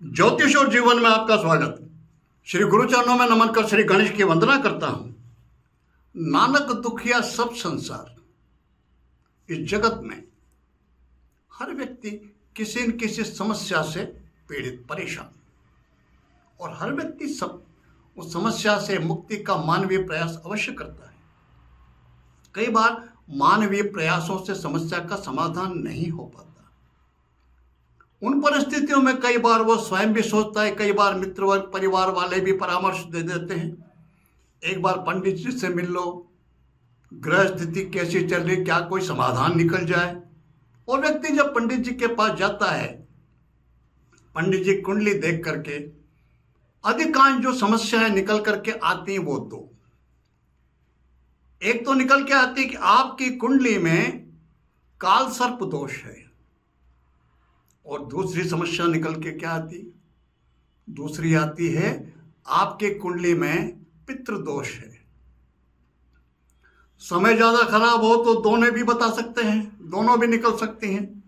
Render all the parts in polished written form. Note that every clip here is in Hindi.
ज्योतिष और जीवन में आपका स्वागत। श्री गुरु चरणों में नमन कर श्री गणेश की वंदना करता हूं। नानक दुखिया सब संसार। इस जगत में हर व्यक्ति किसी न किसी समस्या से पीड़ित परेशान, और हर व्यक्ति सब उस समस्या से मुक्ति का मानवीय प्रयास अवश्य करता है। कई बार मानवीय प्रयासों से समस्या का समाधान नहीं हो पाता। उन परिस्थितियों में कई बार वो स्वयं भी सोचता है, कई बार मित्र वर्ग परिवार वाले भी परामर्श दे देते हैं। एक बार पंडित जी से मिल लो, ग्रह स्थिति कैसी चल रही, क्या कोई समाधान निकल जाए। और व्यक्ति जब पंडित जी के पास जाता है, पंडित जी कुंडली देख करके अधिकांश जो समस्याएं निकल करके आती हैं वो दो। एक तो निकल के आती है कि आपकी कुंडली में काल सर्प दोष है, और दूसरी समस्या निकल के क्या आती, दूसरी आती है आपके कुंडली में पितृ दोष है। समय ज्यादा खराब हो तो दोनों भी बता सकते हैं, दोनों भी निकल सकती हैं।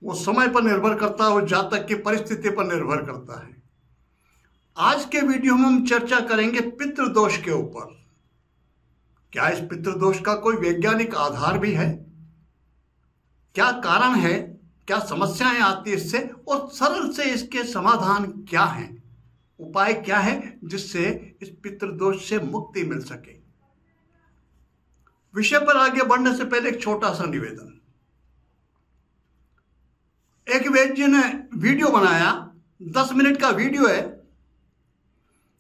वो समय पर निर्भर करता है, वो जातक की परिस्थिति पर निर्भर करता है। आज के वीडियो में हम चर्चा करेंगे पितृ दोष के ऊपर। क्या इस पितृ दोष का कोई वैज्ञानिक आधार भी है, क्या कारण है, क्या समस्याएं आती है इससे, और सरल से इसके समाधान क्या हैं, उपाय क्या है जिससे इस पितृदोष से मुक्ति मिल सके। विषय पर आगे बढ़ने से पहले एक छोटा सा निवेदन। एक वैद्य ने वीडियो बनाया, 10 मिनट का वीडियो है,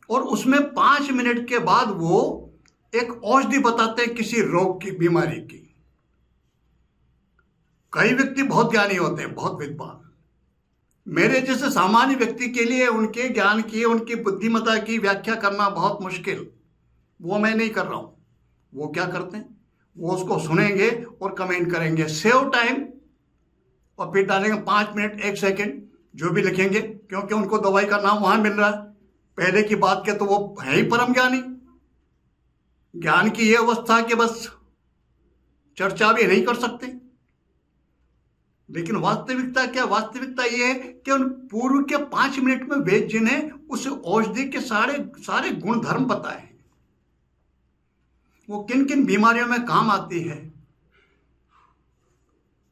और उसमें 5 मिनट के बाद वो एक औषधि बताते हैं किसी रोग की, बीमारी की। कई व्यक्ति बहुत ज्ञानी होते हैं, बहुत विद्वान। मेरे जैसे सामान्य व्यक्ति के लिए उनके ज्ञान की, उनकी बुद्धिमत्ता की व्याख्या करना बहुत मुश्किल। वो मैं नहीं कर रहा हूं। वो क्या करते हैं, वो उसको सुनेंगे और कमेंट करेंगे, सेव टाइम, और फिर डालेंगे 5 मिनट 1 सेकंड जो भी लिखेंगे, क्योंकि उनको दवाई का नाम वहां मिल रहा है। पहले की बात के तो वो है ही परम ज्ञानी। ज्ञान की यह अवस्था कि बस चर्चा भी नहीं कर सकते। लेकिन वास्तविकता क्या, वास्तविकता यह है कि उन पूर्व के 5 मिनट में वैद्य जी ने उस औषधि के सारे गुण धर्म बताए हैं। वो किन किन बीमारियों में काम आती है,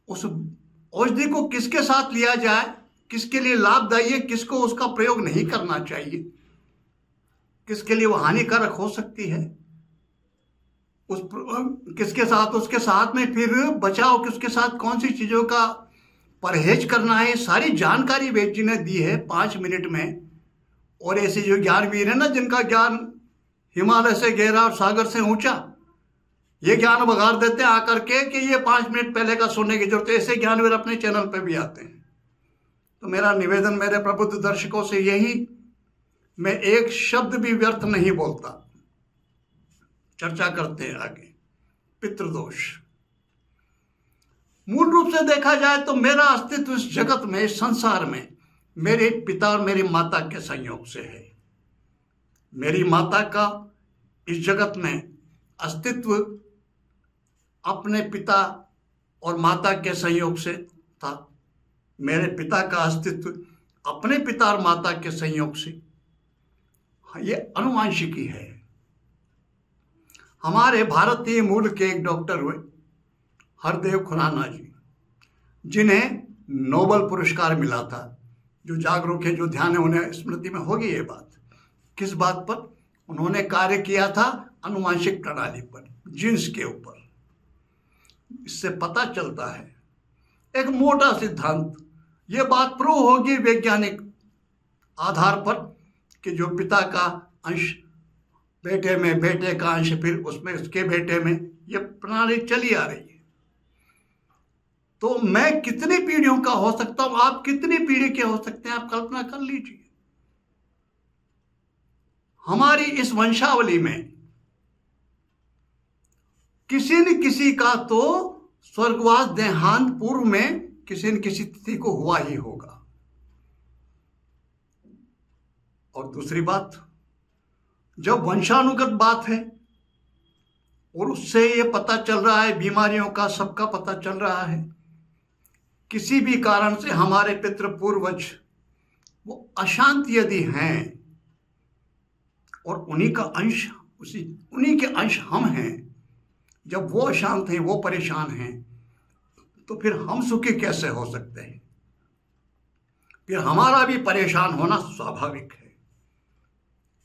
उस औषधि को किसके साथ लिया जाए, किसके लिए लाभदायी है, किसको उसका प्रयोग नहीं करना चाहिए, किसके लिए वो हानिकारक हो सकती है, उस किसके साथ, उसके साथ में फिर बचाव, किसके साथ कौन सी चीजों का परहेज करना है, सारी जानकारी वैद्य जी ने दी है 5 मिनट में। और ऐसे जो ज्ञानवीर है ना, जिनका ज्ञान हिमालय से गहरा और सागर से ऊंचा, ये ज्ञान बघार देते हैं आकर के कि ये 5 मिनट पहले का सुनने की जरूरत है। ऐसे ज्ञानवीर अपने चैनल पे भी आते हैं। तो मेरा निवेदन मेरे प्रबुद्ध दर्शकों से यही, मैं एक शब्द भी व्यर्थ नहीं बोलता। चर्चा करते हैं आगे। पितृदोष, मूल रूप से देखा जाए तो मेरा अस्तित्व इस जगत में, इस संसार में मेरे पिता और मेरी माता के संयोग से है। मेरी माता का इस जगत में अस्तित्व अपने पिता और माता के संयोग से था। मेरे पिता का अस्तित्व अपने पिता और माता के संयोग से, ये अनुवांशिकी है। हमारे भारतीय मूल के एक डॉक्टर हुए हरदेव खुराना जी, जिन्हें नोबेल पुरस्कार मिला था। जो जागरूक है, जो ध्यान है, उन्हें स्मृति में होगी ये बात। किस बात पर उन्होंने कार्य किया था? आनुवांशिक प्रणाली पर, जीन्स के ऊपर। इससे पता चलता है एक मोटा सिद्धांत, ये बात प्रूव होगी वैज्ञानिक आधार पर, कि जो पिता का अंश बेटे में, बेटे का अंश फिर उसमें उसके बेटे में, ये प्रणाली चली आ रही है। तो मैं कितनी पीढ़ियों का हो सकता हूं, आप कितनी पीढ़ी के हो सकते हैं, आप कल्पना कर लीजिए। हमारी इस वंशावली में किसी न किसी का तो स्वर्गवास, देहांत पूर्व में किसी न किसी तिथि को हुआ ही होगा। और दूसरी बात, जब वंशानुगत बात है और उससे ये पता चल रहा है, बीमारियों का सबका पता चल रहा है, किसी भी कारण से हमारे पितृ पूर्वज वो अशांत यदि हैं और उन्हीं का अंश उन्हीं के अंश हम हैं, जब वो अशांत हैं, वो परेशान हैं, तो फिर हम सुखी कैसे हो सकते हैं? फिर हमारा भी परेशान होना स्वाभाविक है।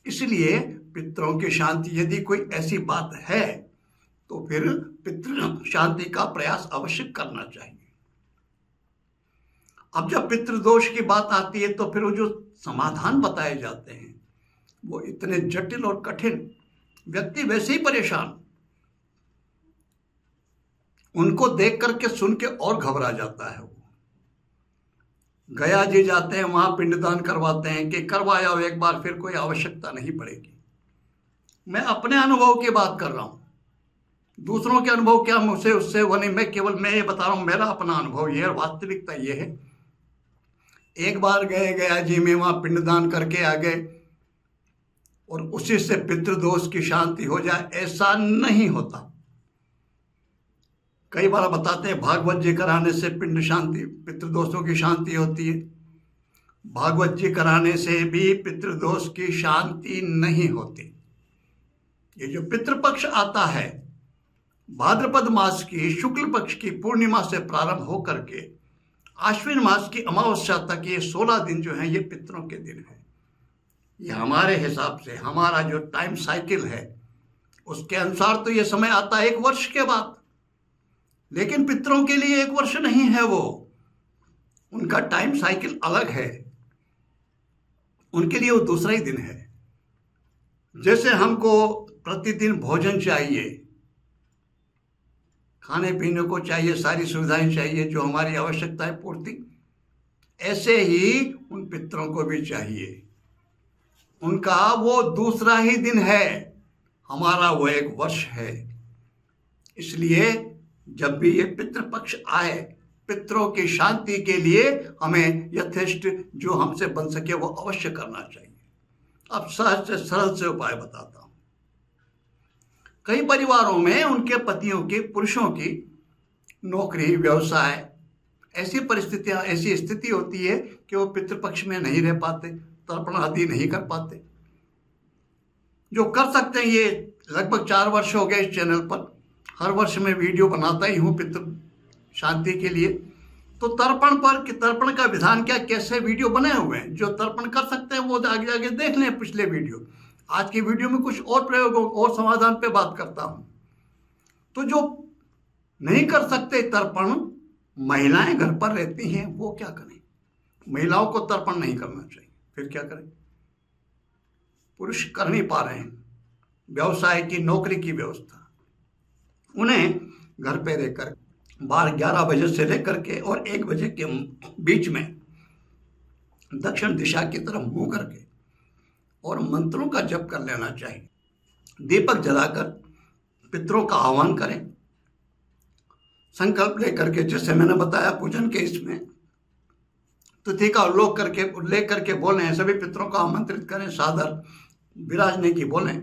इसलिए पितरों की शांति यदि कोई ऐसी बात है तो फिर पितृ शांति का प्रयास अवश्य करना चाहिए। अब जब पितृदोष की बात आती है तो फिर वो जो समाधान बताए जाते हैं वो इतने जटिल और कठिन, व्यक्ति वैसे ही परेशान, उनको देख करके सुन के और घबरा जाता है। वो गया जी जाते हैं, वहां पिंडदान करवाते हैं कि करवाया हो एक बार, फिर कोई आवश्यकता नहीं पड़ेगी। मैं अपने अनुभव की बात कर रहा हूं, दूसरों के अनुभव क्या मुझसे उससे वो नहीं, मैं ये बता रहा हूं, मेरा अपना अनुभव ये है, वास्तविकता ये है। एक बार गया जी में, वहां पिंडदान करके आ गए और उसी से पितृदोष की शांति हो जाए, ऐसा नहीं होता। कई बार बताते हैं भागवत जी कराने से पिंड शांति, पितृदोषों की शांति होती है। भागवत जी कराने से भी पितृदोष की शांति नहीं होती। ये जो पितृपक्ष आता है, भाद्रपद मास की शुक्ल पक्ष की पूर्णिमा से प्रारंभ होकर के आश्विन मास की अमावस्या तक, ये 16 दिन जो हैं ये पितरों के दिन है। ये हमारे हिसाब से, हमारा जो टाइम साइकिल है उसके अनुसार तो ये समय आता है 1 वर्ष के बाद, लेकिन पितरों के लिए 1 वर्ष नहीं है, वो उनका टाइम साइकिल अलग है, उनके लिए वो दूसरा ही दिन है। जैसे हमको प्रतिदिन भोजन चाहिए, खाने पीने को चाहिए, सारी सुविधाएं चाहिए जो हमारी आवश्यकता है पूर्ति, ऐसे ही उन पितरों को भी चाहिए। उनका वो दूसरा ही दिन है, हमारा वो 1 वर्ष है। इसलिए जब भी ये पितृपक्ष आए, पितरों की शांति के लिए हमें यथेष्ट जो हमसे बन सके वो अवश्य करना चाहिए। अब सहज से सरल से उपाय बताता हूं। कई परिवारों में उनके पतियों की, पुरुषों की नौकरी, व्यवसाय, ऐसी परिस्थितियां, ऐसी स्थिति होती है कि वो पितृपक्ष में नहीं रह पाते, तर्पण आदि नहीं कर पाते। जो कर सकते हैं, ये लगभग 4 वर्ष हो गए इस चैनल पर, हर वर्ष मैं वीडियो बनाता ही हूँ पितृ शांति के लिए। तो तर्पण पर कि तर्पण का विधान क्या, कैसे वीडियो बने हुए हैं। जो तर्पण कर सकते हैं वो आगे आगे देख लें पिछले वीडियो। आज की वीडियो में कुछ और प्रयोगों और समाधान पे बात करता हूं। तो जो नहीं कर सकते तर्पण, महिलाएं घर पर रहती हैं, वो क्या करें? महिलाओं को तर्पण नहीं करना चाहिए, फिर क्या करें? पुरुष कर नहीं पा रहे हैं, व्यवसाय की, नौकरी की व्यवस्था, उन्हें घर पे रहकर 12-11 बजे से लेकर के और 1 बजे के बीच में दक्षिण दिशा की तरफ मुंह करके और मंत्रों का जप कर लेना चाहिए। दीपक जलाकर पितरों का आह्वान करें, संकल्प लेकर के, जैसे मैंने बताया पूजन के इसमें तिथि का उल्लेख करके बोलें, सभी पितरों को आमंत्रित करें, सादर विराजने की बोलें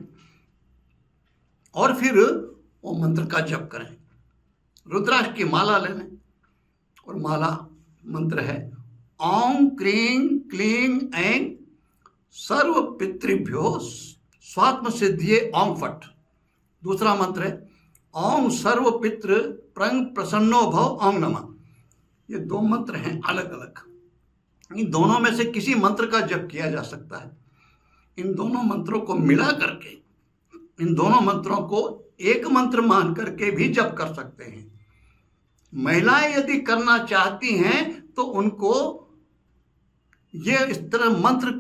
और फिर वो मंत्र का जप करें। रुद्राक्ष की माला ले लें और माला मंत्र है ओम क्रीं क्लीं ऐं सर्व पितृभ्यो स्वात्म सिद्धिये ओम फट। दूसरा मंत्र है ओम सर्व पितृ प्रंग प्रसन्नो भव ओम नमः। ये 2 मंत्र हैं अलग अलग, इन दोनों में से किसी मंत्र का जप किया जा सकता है। इन दोनों मंत्रों को मिला करके, इन दोनों मंत्रों को एक मंत्र मान करके भी जप कर सकते हैं। महिलाएं यदि करना चाहती हैं तो उनको ये इस तरह मंत्र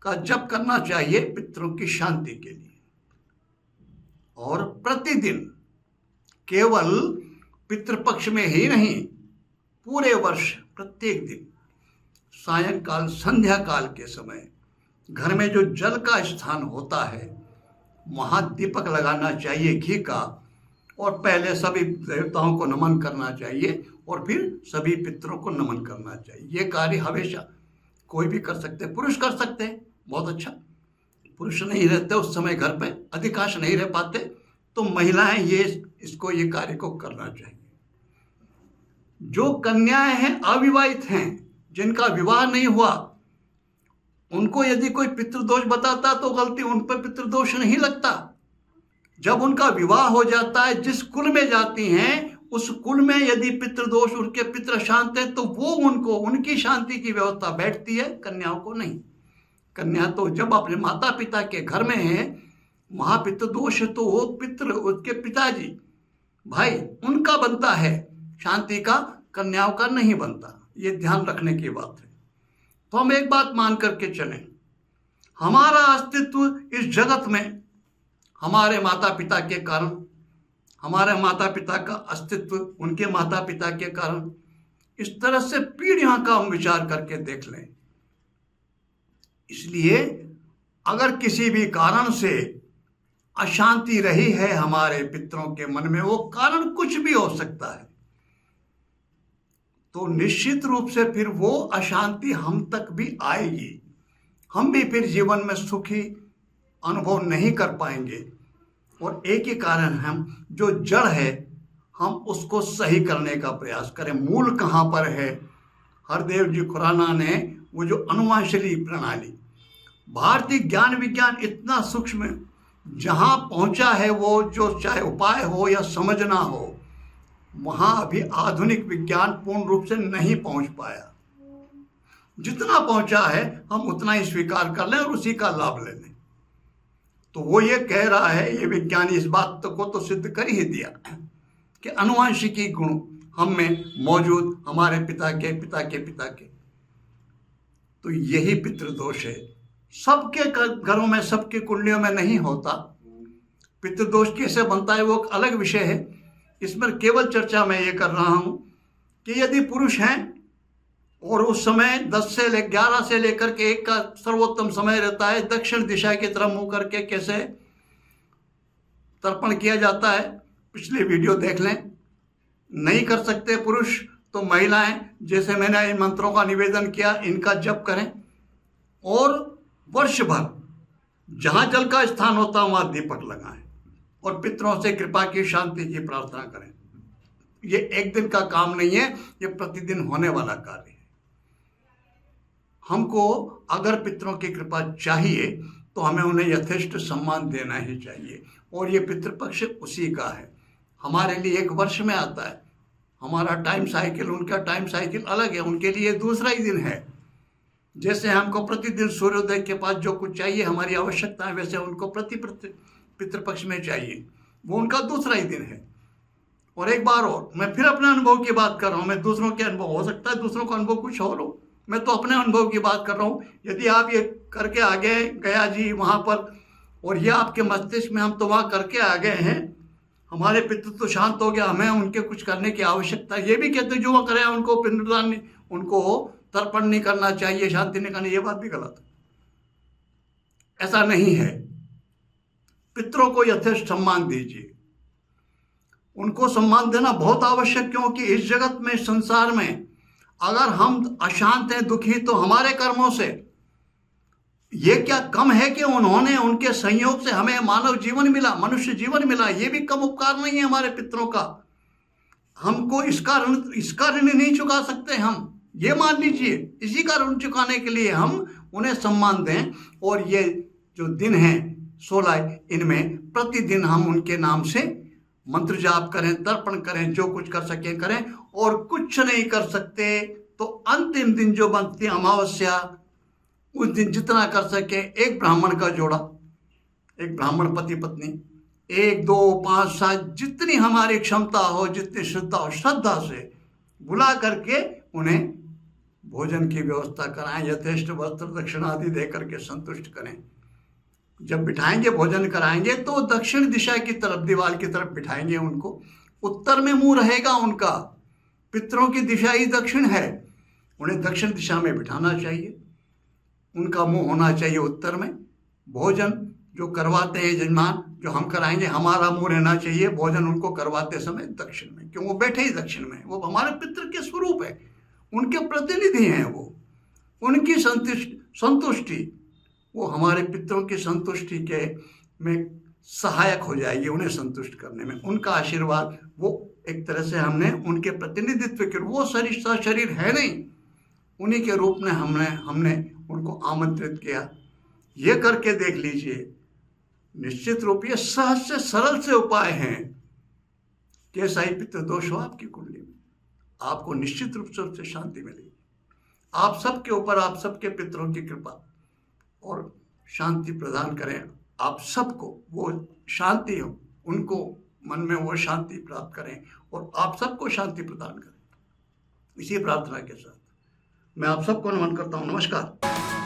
का जप करना चाहिए पितरों की शांति के लिए। और प्रतिदिन, केवल पितृपक्ष में ही नहीं, पूरे वर्ष प्रत्येक दिन सायंकाल, संध्या काल के समय घर में जो जल का स्थान होता है वहां दीपक लगाना चाहिए घी का, और पहले सभी देवताओं को नमन करना चाहिए और फिर सभी पितरों को नमन करना चाहिए। ये कार्य हमेशा कोई भी कर सकते हैं, पुरुष कर सकते हैं, बहुत अच्छा। पुरुष नहीं रहते उस समय घर पे, अधिकांश नहीं रह पाते, तो महिलाएं ये कार्य को करना चाहिए। जो कन्याएं हैं, अविवाहित हैं, जिनका विवाह नहीं हुआ, उनको यदि कोई पितृदोष बताता तो गलती उन पर पितृदोष नहीं लगता। जब उनका विवाह हो जाता है, जिस कुल में जाती हैं उस कुल में यदि पितृदोष, उनके पितृ शांत है तो वो उनको, उनकी शांति की व्यवस्था बैठती है, कन्याओं को नहीं। कन्या तो जब अपने माता पिता के घर में है, वहां पितृदोष है तो वो पितृ, उसके पिताजी भाई, उनका बनता है शांति का, कन्याओं का नहीं बनता। ये ध्यान रखने की बात है। तो हम एक बात मान करके चलें, हमारा अस्तित्व इस जगत में हमारे माता पिता के कारण, हमारे माता पिता का अस्तित्व उनके माता पिता के कारण, इस तरह से पीढ़ियों का हम विचार करके देख लें। इसलिए अगर किसी भी कारण से अशांति रही है हमारे पितरों के मन में, वो कारण कुछ भी हो सकता है, तो निश्चित रूप से फिर वो अशांति हम तक भी आएगी। हम भी फिर जीवन में सुखी अनुभव नहीं कर पाएंगे। और एक ही कारण, हम जो जड़ है हम उसको सही करने का प्रयास करें। मूल कहाँ पर है? हरदेव जी खुराना ने वो जो अनुवांशली प्रणाली, भारतीय ज्ञान विज्ञान इतना सूक्ष्म जहाँ पहुँचा है, वो जो चाहे उपाय हो या समझना हो, वहाँ अभी आधुनिक विज्ञान पूर्ण रूप से नहीं पहुँच पाया। जितना पहुँचा है हम उतना ही स्वीकार कर लें और उसी का लाभ ले लें। तो वो ये कह रहा है, ये विज्ञान इस बात को तो सिद्ध कर ही दिया कि अनुवांशिकी गुण हम में मौजूद, हमारे पिता के पिता के पिता के। तो यही पितृदोष है। सबके घरों में, सबकी कुंडलियों में नहीं होता। पितृदोष कैसे बनता है वो एक अलग विषय है। इसमें केवल चर्चा मैं ये कर रहा हूँ कि यदि पुरुष हैं और उस समय 10 से 11 से लेकर के 1 का सर्वोत्तम समय रहता है, दक्षिण दिशा की तरफ मुंह करके कैसे तर्पण किया जाता है, पिछले वीडियो देख लें। नहीं कर सकते पुरुष तो महिलाएं, जैसे मैंने इन मंत्रों का निवेदन किया, इनका जप करें और वर्ष भर जहाँ जल का स्थान होता है वहाँ दीपक लगाएं और पितरों से कृपा की, शांति की प्रार्थना करें। ये एक दिन का काम नहीं है, ये प्रतिदिन होने वाला कार्य है। हमको अगर पितरों की कृपा चाहिए तो हमें उन्हें यथेष्ट सम्मान देना ही चाहिए। और ये पितृपक्ष उसी का है। हमारे लिए 1 वर्ष में आता है, हमारा टाइम साइकिल, उनका टाइम साइकिल अलग है। उनके लिए दूसरा ही दिन है। जैसे हमको प्रतिदिन सूर्योदय के पास जो कुछ चाहिए, हमारी आवश्यकता है, वैसे उनको पितृपक्ष में चाहिए, वो उनका दूसरा ही दिन है। और एक बार और मैं फिर अपने अनुभव की बात कर रहा हूँ। मैं दूसरों के अनुभव, हो सकता है दूसरों का अनुभव कुछ और हो, मैं तो अपने अनुभव की बात कर रहा हूँ। यदि आप ये करके आ गए गया जी वहाँ पर, और ये आपके मस्तिष्क में हम तो वहाँ करके आ गए हैं, हमारे पितृ तो शांत हो गया, हमें उनके कुछ करने की आवश्यकता, ये भी कहते जो वहाँ करे उनको पिंडदान, उनको तर्पण नहीं करना चाहिए, शांति नहीं करनी, ये बात भी गलत है। ऐसा नहीं है। पितरों को यथेष्ट सम्मान दीजिए। उनको सम्मान देना बहुत आवश्यक, क्योंकि इस जगत में, संसार में अगर हम अशांत हैं, दुखी, तो हमारे कर्मों से ये क्या कम है कि उन्होंने, उनके संयोग से हमें मानव जीवन मिला, मनुष्य जीवन मिला। ये भी कम उपकार नहीं है हमारे पितरों का। हमको इसका ऋण नहीं चुका सकते हम, ये मान लीजिए। इसी का ऋण चुकाने के लिए हम उन्हें सम्मान दें। और ये जो दिन हैं 16, इनमें प्रतिदिन हम उनके नाम से मंत्र जाप करें, तर्पण करें, जो कुछ कर सके करें। और कुछ नहीं कर सकते तो अंतिम दिन जो बनती है अमावस्या, उस दिन जितना कर सके, एक ब्राह्मण का जोड़ा, एक ब्राह्मण पति पत्नी, 1, 2, 5, 7, जितनी हमारी क्षमता हो, जितनी श्रद्धा से बुला करके उन्हें भोजन की व्यवस्था कराएं, यथेष्ट वस्त्र दक्षिणा आदि दे करके संतुष्ट करें। जब बिठाएंगे, भोजन कराएंगे, तो दक्षिण दिशा की तरफ, दीवार की तरफ बिठाएंगे उनको। उत्तर में मुंह रहेगा उनका, पितरों की दिशा ही दक्षिण है, उन्हें दक्षिण दिशा में बिठाना चाहिए। उनका मुंह होना चाहिए उत्तर में। भोजन जो करवाते हैं यजमान, जो हम कराएंगे, हमारा मुंह रहना चाहिए भोजन उनको करवाते समय दक्षिण में, क्यों? वो बैठे ही दक्षिण में, वो हमारे पितृ के स्वरूप है, उनके प्रतिनिधि हैं वो। उनकी संतुष्टि, वो हमारे पितरों की संतुष्टि के में सहायक हो जाएगी, उन्हें संतुष्ट करने में। उनका आशीर्वाद, वो एक तरह से हमने उनके प्रतिनिधित्व के, वो शरीर है नहीं, उन्हीं के रूप में हमने उनको आमंत्रित किया, ये करके देख लीजिए। निश्चित रूप ये सहज से सरल से उपाय हैं कि ऐसा ही पितृदोष हो आपकी कुंडली में, आपको निश्चित रूप से उससे शांति मिलेगी। आप सबके ऊपर, आप सबके पितरों की कृपा और शांति प्रदान करें। आप सबको वो शांति हो, उनको मन में वो शांति प्राप्त करें और आप सबको शांति प्रदान करें। इसी प्रार्थना के साथ मैं आप सबको नमन करता हूँ। नमस्कार।